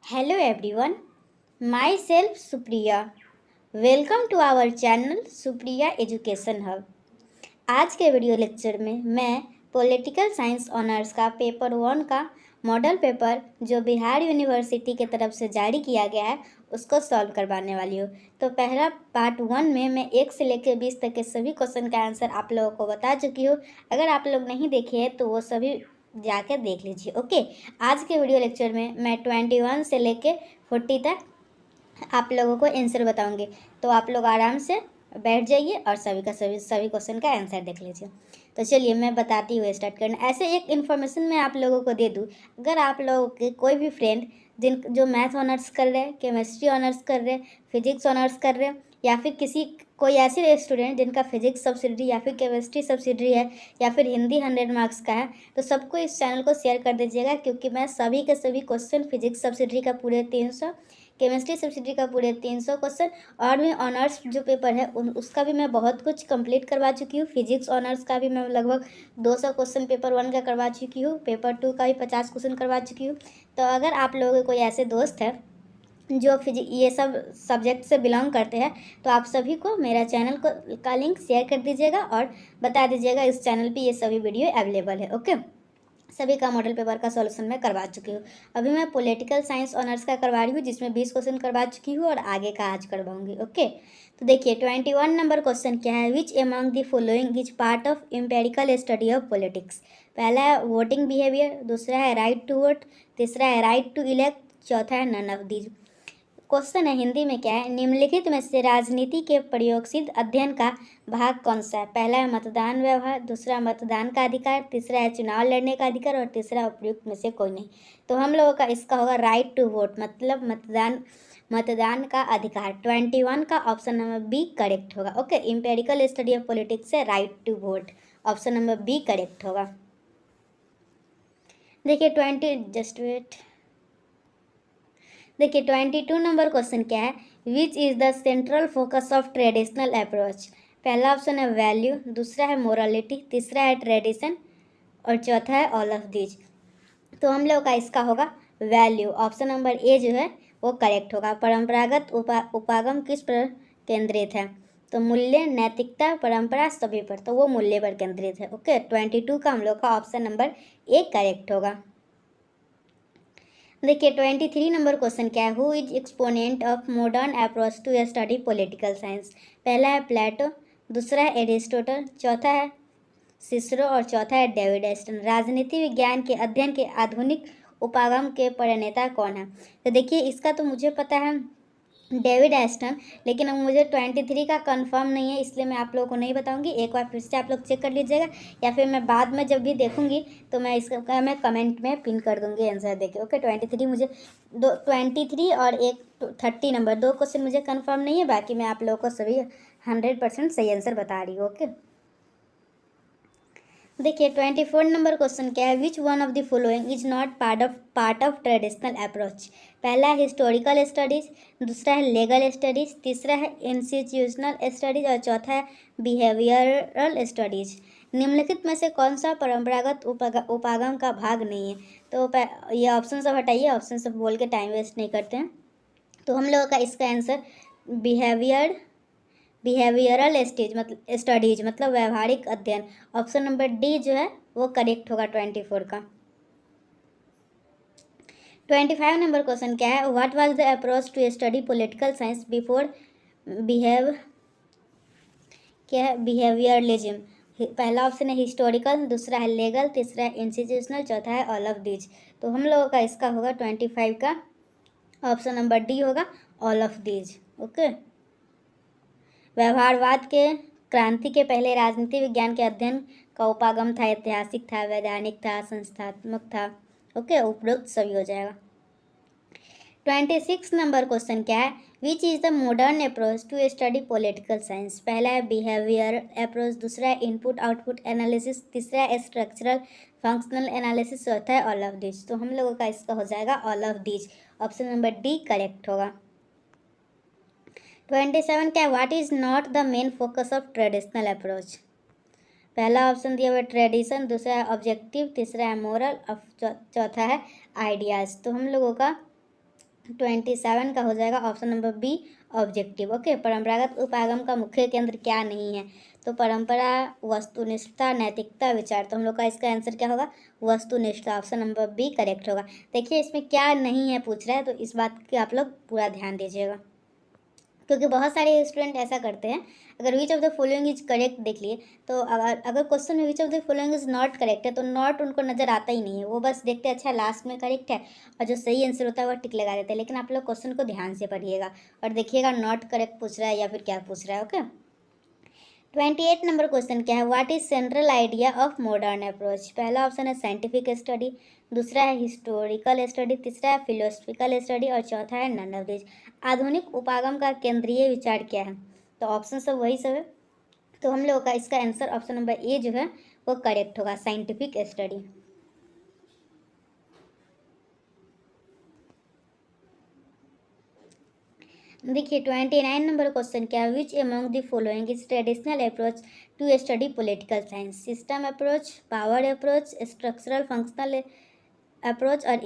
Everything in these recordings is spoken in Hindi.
Hello everyone, myself Supriya. Welcome to our channel Supriya education hub. आज के वीडियो लेक्चर में मैं पॉलिटिकल साइंस ऑनर्स का पेपर 1 का मॉडल पेपर जो बिहार यूनिवर्सिटी के तरफ से जारी किया गया है उसको सॉल्व करवाने वाली हूँ। तो पहला पार्ट 1 में मैं 1 से लेकर 20 तक के सभी क्वेश्चन का आंसर आप लोगों को बता चुकी हूँ। अगर आप लोग नहीं देखे हैं तो वो सभी जाकर देख लीजिए। ओके, आज के वीडियो लेक्चर में मैं 21 से लेके 40 तक आप लोगों को आंसर बताऊंगी, तो आप लोग आराम से बैठ जाइए और सभी क्वेश्चन का आंसर देख लीजिए। तो चलिए मैं बताती हूँ, स्टार्ट करना। ऐसे एक इन्फॉर्मेशन मैं आप लोगों को दे दूँ, अगर आप लोगों के कोई भी फ्रेंड जो मैथ ऑनर्स कर रहे हैं, केमिस्ट्री ऑनर्स कर रहे हैं, फिजिक्स ऑनर्स कर रहे हैं, या फिर कोई ऐसे स्टूडेंट जिनका फिजिक्स सब्सिडरी या फिर केमिस्ट्री सब्सिडरी है या फिर हिंदी 100 मार्क्स का है, तो सबको इस चैनल को शेयर कर दीजिएगा, क्योंकि मैं सभी के सभी क्वेश्चन फिजिक्स सब्सिडरी का पूरे 300, केमिस्ट्री सब्सिडरी का पूरे 300 क्वेश्चन और भी ऑनर्स जो पेपर है उसका भी मैं बहुत कुछ कंप्लीट करवा चुकी हूँ। फिजिक्स ऑनर्स का भी मैं लगभग 200 क्वेश्चन पेपर 1 का करवा चुकी हूँ, पेपर 2 का भी 50 क्वेश्चन करवा चुकी हूँ। तो अगर आप लोगों के कोई ऐसे दोस्त है जो ये सब सब्जेक्ट से बिलोंग करते हैं, तो आप सभी को मेरा चैनल का लिंक शेयर कर दीजिएगा और बता दीजिएगा इस चैनल पे ये सभी वीडियो अवेलेबल है। ओके, सभी का मॉडल पेपर का सॉल्यूशन मैं करवा चुकी हूँ। अभी मैं पॉलिटिकल साइंस ऑनर्स का करवा रही हूँ, जिसमें 20 क्वेश्चन करवा चुकी हूँ और आगे का आज करवाऊंगी। ओके, तो देखिए 21 नंबर क्वेश्चन क्या है। Which among the following is part of empirical study of politics. पहला है वोटिंग बिहेवियर, दूसरा है राइट टू वोट, तीसरा है राइट टू इलेक्ट, चौथा है नन ऑफ दीज। क्वेश्चन है हिंदी में क्या है। निम्नलिखित में से राजनीति के प्रयोगशील अध्ययन का भाग कौन सा है। पहला है मतदान व्यवहार, दूसरा मतदान का अधिकार, तीसरा है चुनाव लड़ने का अधिकार और तीसरा उपयुक्त में से कोई नहीं। तो हम लोगों का इसका होगा राइट टू वोट, मतलब मतदान का अधिकार। 21 का ऑप्शन नंबर बी करेक्ट होगा। Okay, empirical study of politics से right to vote, option number B correct होगा। देखिए 22 नंबर क्वेश्चन क्या है। Which is the central focus of traditional approach. पहला ऑप्शन है वैल्यू, दूसरा है मोरालिटी, तीसरा है ट्रेडिशन और चौथा है ऑल ऑफ दीज। तो हम लोग का इसका होगा वैल्यू, ऑप्शन नंबर ए जो है वो करेक्ट होगा। परंपरागत उपागम किस पर केंद्रित है। तो मूल्य, नैतिकता, परंपरा सभी पर, तो वो मूल्य पर केंद्रित है। ओके, 22 का हम लोग का ऑप्शन नंबर ए करेक्ट होगा। देखिए 23 नंबर क्वेश्चन क्या है। Who is exponent of modern approach to study political science. पहला है प्लेटो, दूसरा है एरिस्टोटल, चौथा है सिसरो और चौथा है डेविड एस्टन। राजनीति विज्ञान के अध्ययन के आधुनिक उपागम के प्रणेता कौन है। तो देखिए इसका तो मुझे पता है डेविड एस्टन, लेकिन अब मुझे 23 का कंफर्म नहीं है, इसलिए मैं आप लोगों को नहीं बताऊंगी। एक बार फिर से आप लोग चेक कर लीजिएगा, या फिर मैं बाद में जब भी देखूंगी तो मैं इसका मैं कमेंट में पिन कर दूंगी आंसर देके। ओके, 23 मुझे 23 और एक 30 नंबर, 2 क्वेश्चन मुझे कंफर्म नहीं है, बाकी मैं आप लोगों को सभी 100% सही आंसर बता रही हूँ। ओके, देखिए 24 नंबर क्वेश्चन क्या है। Which one of the following is not part of traditional approach. पहला है हिस्टोरिकल स्टडीज, दूसरा है लीगल स्टडीज, तीसरा है इंस्टीट्यूशनल स्टडीज और चौथा है बिहेवियरल स्टडीज। निम्नलिखित में से कौन सा परंपरागत उपागम का भाग नहीं है। तो ये ऑप्शन सब हटाइए, ऑप्शन सब बोल के टाइम वेस्ट नहीं करते हैं। तो हम लोगों का इसका आंसर बिहेवियरल स्टडीज मतलब व्यवहारिक अध्ययन, ऑप्शन नंबर डी जो है वो करेक्ट होगा 24 का। 25 नंबर क्वेश्चन क्या है। What was the approach to study political science before behaviouralism. पहला ऑप्शन है हिस्टोरिकल, दूसरा है लीगल, तीसरा है इंस्टीट्यूशनल, चौथा है ऑल ऑफ दीज। तो हम लोगों का इसका होगा 25 का ऑप्शन नंबर डी होगा ऑल ऑफ दीज। ओके, व्यवहारवाद के क्रांति के पहले राजनीति विज्ञान के अध्ययन का उपागम था, ऐतिहासिक था, वैधानिक था, संस्थात्मक था। ओके, उपरोक्त सभी हो जाएगा। 26 नंबर क्वेश्चन क्या है। Which is the modern approach to study political science. पहला है बिहेवियर अप्रोच, दूसरा है इनपुट आउटपुट एनालिसिस, तीसरा है स्ट्रक्चरल फंक्शनल एनालिसिस, चौथा है ऑल ऑफ दीज। तो हम लोगों का इसका हो जाएगा all of these, option number D correct होगा। 27 क्या, what is not the main focus of traditional approach. पहला ऑप्शन दिया हुआ है ट्रेडिशन, दूसरा है ऑब्जेक्टिव, तीसरा है मोरल और चौथा है आइडियाज़। तो हम लोगों का 27 का हो जाएगा option number B objective. Okay, परंपरागत उपागम का मुख्य केंद्र क्या नहीं है? तो परंपरा, वस्तुनिष्ठता, नैतिकता, विचार। तो हम लोग का इसका आंसर क्या होगा? वस्तुनिष्ठता। ऑप्शन नंबर बी करेक्ट होगा। देखिए इसमें क्या नहीं है पूछ रहा है, तो इस बात की आप लोग पूरा ध्यान दीजिएगा, क्योंकि बहुत सारे स्टूडेंट ऐसा करते हैं। अगर which of the following is correct देख लिए, तो अगर क्वेश्चन में which of the following is not correct है तो नॉट उनको नज़र आता ही नहीं है, वो बस देखते हैं अच्छा लास्ट में करेक्ट है, और जो सही आंसर होता है वो टिक लगा देते हैं। लेकिन आप लोग क्वेश्चन को ध्यान से पढ़िएगा और देखिएगा नॉट करेक्ट पूछ रहा है या फिर क्या पूछ रहा है। ओके, 28 नंबर क्वेश्चन क्या है? What is central idea of modern approach? पहला ऑप्शन है साइंटिफिक स्टडी, दूसरा है हिस्टोरिकल स्टडी, तीसरा है फिलोसफिकल स्टडी और चौथा है नन ऑफ दिस। आधुनिक उपागम का केंद्रीय विचार क्या है? तो ऑप्शन सब वही सब है, तो हम लोगों का इसका आंसर ऑप्शन नंबर ए जो है वो करेक्ट होगा, साइंटिफिक स्टडी। देखिए 29 नंबर क्वेश्चन क्या है? Which among the following is traditional approach to study political science? System approach, power approach, structural functional approach और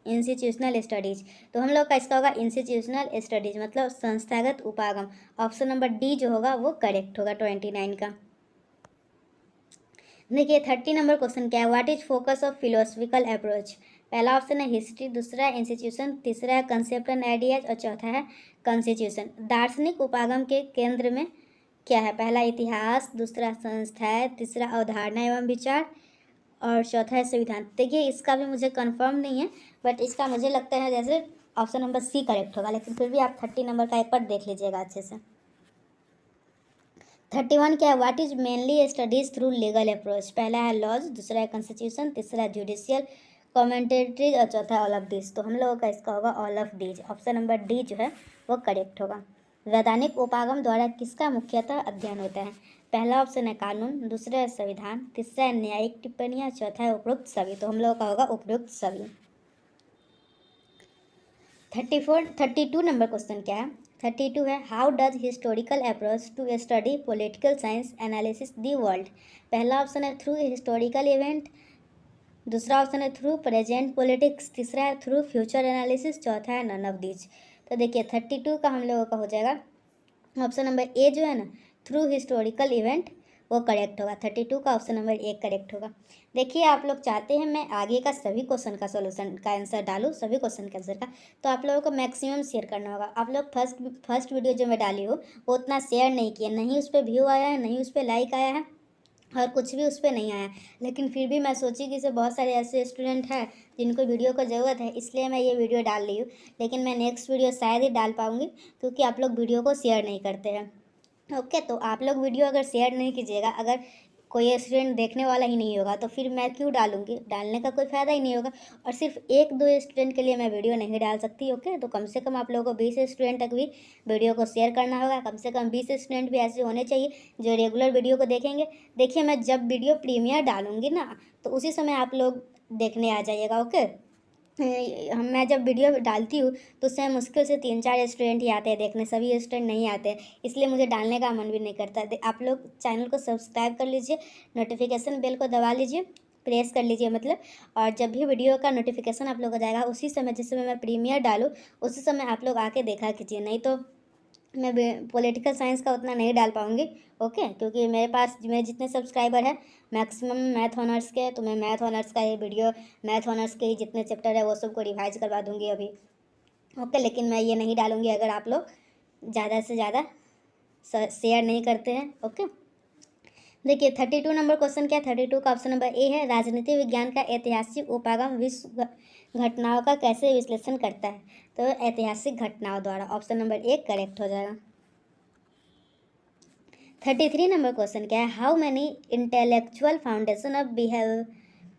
इंस्टीट्यूशनल स्टडीज। तो हम लोग का इसका होगा इंस्टीट्यूशनल स्टडीज, मतलब संस्थागत उपागम। ऑप्शन नंबर डी जो होगा वो करेक्ट होगा 29 का। देखिए 30 नंबर क्वेश्चन क्या है? What is focus of philosophical approach? पहला ऑप्शन है हिस्ट्री, दूसरा है इंस्टीट्यूशन, तीसरा है कंसेप्ट एंड आइडियाज और चौथा है कॉन्स्टिट्यूशन। दार्शनिक उपागम के केंद्र में क्या है? पहला इतिहास, दूसरा संस्थाएं, तीसरा अवधारणा एवं विचार और चौथा है संविधान। देखिए इसका भी मुझे कंफर्म नहीं है, बट इसका मुझे लगता है जैसे ऑप्शन नंबर सी करेक्ट होगा, लेकिन फिर भी आप 30 नंबर का एक बार देख लीजिएगा अच्छे से। 31 क्या है? What is mainly studies through legal approach? पहला है लॉज, दूसरा है कॉन्स्टिट्यूशन, तीसरा है जुडिशियल कमेंटेटरीज और चौथा है ऑल ऑफ दिस। तो हम लोगों का इसका होगा all of this. Option number D जो है वो करेक्ट होगा। वैधानिक उपागम द्वारा किसका मुख्यतः अध्ययन होता है? पहला ऑप्शन है कानून, दूसरा है संविधान, तीसरा है न्यायिक टिप्पणियाँ, चौथा है उपरोक्त सभी। तो हम लोगों का होगा उपरोक्त सभी। 32 नंबर क्वेश्चन क्या है? 32 है how does historical approach to study political science analysis the world? पहला ऑप्शन है थ्रू हिस्टोरिकल इवेंट, दूसरा ऑप्शन है थ्रू प्रेजेंट पॉलिटिक्स, तीसरा है थ्रू फ्यूचर एनालिसिस, चौथा है नन ऑफ दीज। तो देखिए 32 का हम लोगों का हो जाएगा ऑप्शन नंबर ए जो है ना, थ्रू हिस्टोरिकल इवेंट, वो करेक्ट होगा। 32 का ऑप्शन नंबर ए करेक्ट होगा। देखिए आप लोग चाहते हैं मैं आगे का सभी क्वेश्चन का सोल्यूशन का आंसर डालूँ, सभी क्वेश्चन के आंसर का, तो आप लोगों को मैक्सिमम शेयर करना होगा। आप लोग फर्स्ट वीडियो जो मैं डाली हूँ वो उतना शेयर नहीं किया, नहीं उस पर व्यू आया है, नहीं उस पर लाइक आया है और कुछ भी उस पर नहीं आया, लेकिन फिर भी मैं सोची कि से बहुत सारे ऐसे स्टूडेंट हैं जिनको वीडियो को ज़रूरत है, इसलिए मैं ये वीडियो डाल रही हूँ। लेकिन मैं नेक्स्ट वीडियो शायद ही डाल पाऊँगी, क्योंकि आप लोग वीडियो को शेयर नहीं करते हैं। ओके, तो आप लोग वीडियो अगर शेयर नहीं कीजिएगा, अगर कोई स्टूडेंट देखने वाला ही नहीं होगा तो फिर मैं क्यों डालूंगी? डालने का कोई फ़ायदा ही नहीं होगा। और सिर्फ एक दो स्टूडेंट के लिए मैं वीडियो नहीं डाल सकती। ओके, तो कम से कम आप लोगों को 20 स्टूडेंट तक भी वीडियो को शेयर करना होगा। कम से कम 20 स्टूडेंट भी ऐसे होने चाहिए जो रेगुलर वीडियो को देखेंगे। देखिए मैं जब वीडियो प्रीमियर डालूंगी ना, तो उसी समय आप लोग देखने आ जाइएगा। ओके, मैं जब वीडियो डालती हूँ तो उससे मुश्किल से 3-4 स्टूडेंट ही आते हैं देखने, सभी स्टूडेंट नहीं आते हैं, इसलिए मुझे डालने का मन भी नहीं करता। आप लोग चैनल को सब्सक्राइब कर लीजिए, नोटिफिकेशन बेल को दबा लीजिए, प्रेस कर लीजिए मतलब, और जब भी वीडियो का नोटिफिकेशन आप लोग को जाएगा उसी समय, जिस समय मैं प्रीमियर डालूँ उसी समय आप लोग आके देखा कीजिए। नहीं तो मैं पॉलिटिकल साइंस का उतना नहीं डाल पाऊँगी। ओके, क्योंकि मेरे पास मेरे जितने सब्सक्राइबर हैं मैक्सिमम मैथ ऑनर्स के, तो मैं मैथ ऑनर्स का ये वीडियो, मैथ ऑनर्स के ही जितने चैप्टर है वो सबको रिवाइज करवा दूँगी अभी। ओके, लेकिन मैं ये नहीं डालूँगी अगर आप लोग ज़्यादा से ज़्यादा शेयर नहीं करते हैं। ओके, देखिए 32 नंबर क्वेश्चन क्या? 32 का ऑप्शन नंबर ए है राजनीति विज्ञान का ऐतिहासिक उपागम विश्व घटनाओं का कैसे विश्लेषण करता है? तो ऐतिहासिक घटनाओं द्वारा। ऑप्शन नंबर ए करेक्ट हो जाएगा। 33 नंबर क्वेश्चन क्या है? How many intellectual foundation of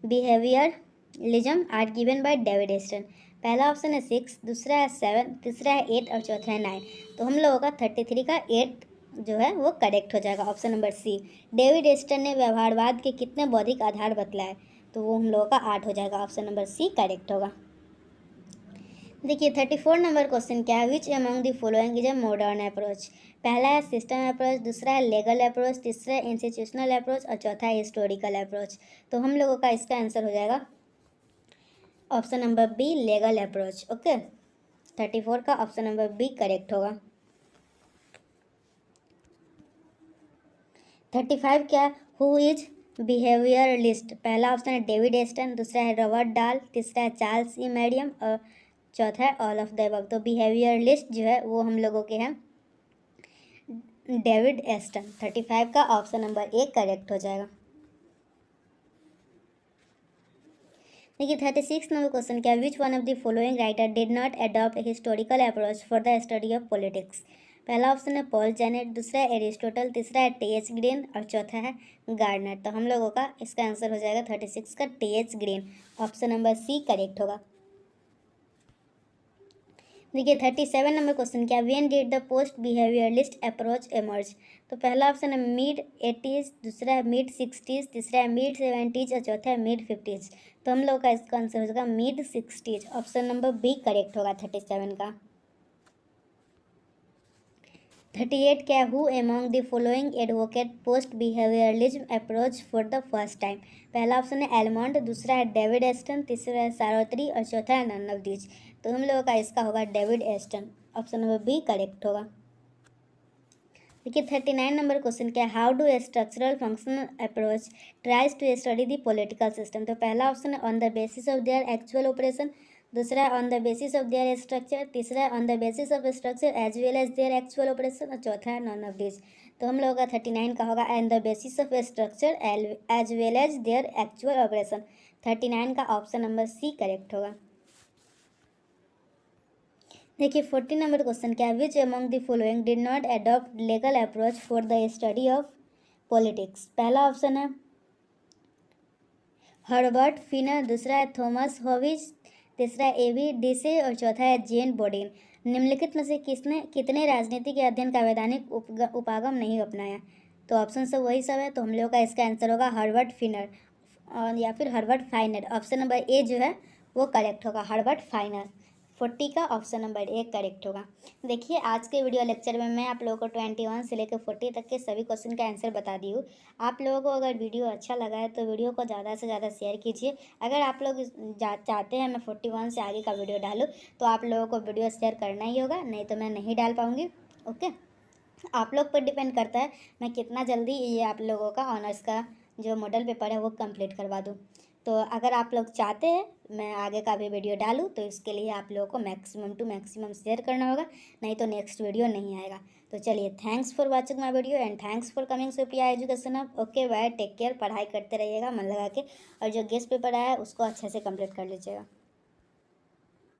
behaviouralism are given by David Easton? पहला ऑप्शन है 6, दूसरा है 7, तीसरा है 8 और चौथा है 9। तो हम लोगों का 33 का 8 जो है वो करेक्ट हो जाएगा। Option number C. David Easton ने व्यवहारवाद के कितने बौद्धिक आधार बतलाए? तो वो हम लोगों का 8 हो जाएगा। ऑप्शन नंबर सी करेक्ट होगा। देखिए 34 नंबर क्वेश्चन क्या है? Which among the following is a modern approach? पहला है सिस्टम अप्रोच, दूसरा है लीगल अप्रोच, तीसरा है इंस्टीट्यूशनल अप्रोच और चौथा है हिस्टोरिकल अप्रोच। तो हम लोगों का इसका आंसर हो जाएगा option number be legal approach. Okay, 34 का ऑप्शन नंबर बी करेक्ट होगा। 35 क्या, हु इज बिहेवियरलिस्ट? पहला ऑप्शन है डेविड एस्टन, दूसरा है रॉबर्ट डाल, तीसरा है चार्ल्स ई मेडियम और चौथा है ऑल ऑफ द अबव। तो बिहेवियरलिस्ट जो है वो हम लोगों के हैं डेविड एस्टन। 35 का ऑप्शन नंबर ए करेक्ट हो जाएगा। देखिए 36 नंबर क्वेश्चन क्या, which one of the following writer did not adopt historical approach for the study of politics? पहला ऑप्शन है पॉल जेनेट, दूसरा है एरिस्टोटल, तीसरा है टी.एच. ग्रीन और चौथा है गार्डनर। तो हम लोगों का इसका आंसर हो जाएगा 36 का T H. Green. Option number C correct होगा। देखिए 37 नंबर क्वेश्चन क्या, when did the post behaviouralist approach emerge? तो पहला ऑप्शन है मिड 80s, दूसरा है मिड 60s, तीसरा है मिड 70s और चौथा है मिड 50s। तो हम लोग का इसका आंसर हो जाएगा mid 60s। Option number B correct होगा 37 का। 38 क्या, who among the following advocate post behaviouralism approach for the first time? पहला ऑप्शन है एलमंड, दूसरा है डेविड एस्टन, तीसरा है सारोत्री और चौथा है नन ऑफ दीज। तो हम लोगों का इसका होगा David Easton. Option number B correct होगा। देखिए 39 नंबर क्वेश्चन क्या है, how do structural functional approach tries to study the political system? तो पहला ऑप्शन है on the basis of their actual operation, दूसरा है on the basis of their structure, तीसरा है on the basis of structure as well as their actual operation और चौथा है नॉन ऑफ दिस। तो हम लोगों का 39 का होगा on the basis of structure as well as their actual operation. 39 का ऑप्शन नंबर सी करेक्ट होगा। देखिए 40 नंबर क्वेश्चन क्या है, which among the following did not adopt legal approach for the study of politics? पहला ऑप्शन है हर्बर्ट फिनर, दूसरा है थॉमस हॉविज, तीसरा है एवी डिसे और चौथा है जेन बोडेन। निम्नलिखित में से कितने राजनीति के अध्ययन का वैधानिक उपागम नहीं अपनाया? तो ऑप्शन सब वही सब है। तो हम लोग का इसका आंसर होगा हर्बर्ट फिनर या फिर हर्बर्ट फाइनर। ऑप्शन नंबर ए जो है वो करेक्ट होगा, हर्बर्ट फाइनर। 40 का ऑप्शन नंबर ए करेक्ट होगा। देखिए आज के वीडियो लेक्चर में मैं आप लोगों को 21 से लेकर 40 तक के सभी क्वेश्चन का आंसर बता दी हूँ। आप लोगों को अगर वीडियो अच्छा लगा है तो वीडियो को ज़्यादा से ज़्यादा शेयर कीजिए। अगर आप लोग चाहते हैं मैं 41 से आगे का वीडियो डालूँ तो आप लोगों को वीडियो शेयर करना ही होगा, नहीं तो मैं नहीं डाल पाऊँगी। ओके, आप लोग पर डिपेंड करता है मैं कितना जल्दी ये आप लोगों का ऑनर्स का जो मॉडल पेपर है वो कंप्लीट करवा दूँ। तो अगर आप लोग चाहते हैं मैं आगे का भी वीडियो डालूँ तो इसके लिए आप लोगों को मैक्सिमम टू मैक्सिमम शेयर करना होगा, नहीं तो नेक्स्ट वीडियो नहीं आएगा। तो चलिए, thanks for watching my video and thanks for coming Supriya education hub. Okay bye, take care, पढ़ाई करते रहिएगा मन लगा के, और जो गेस्ट पेपर आया है उसको अच्छे से कंप्लीट कर लीजिएगा।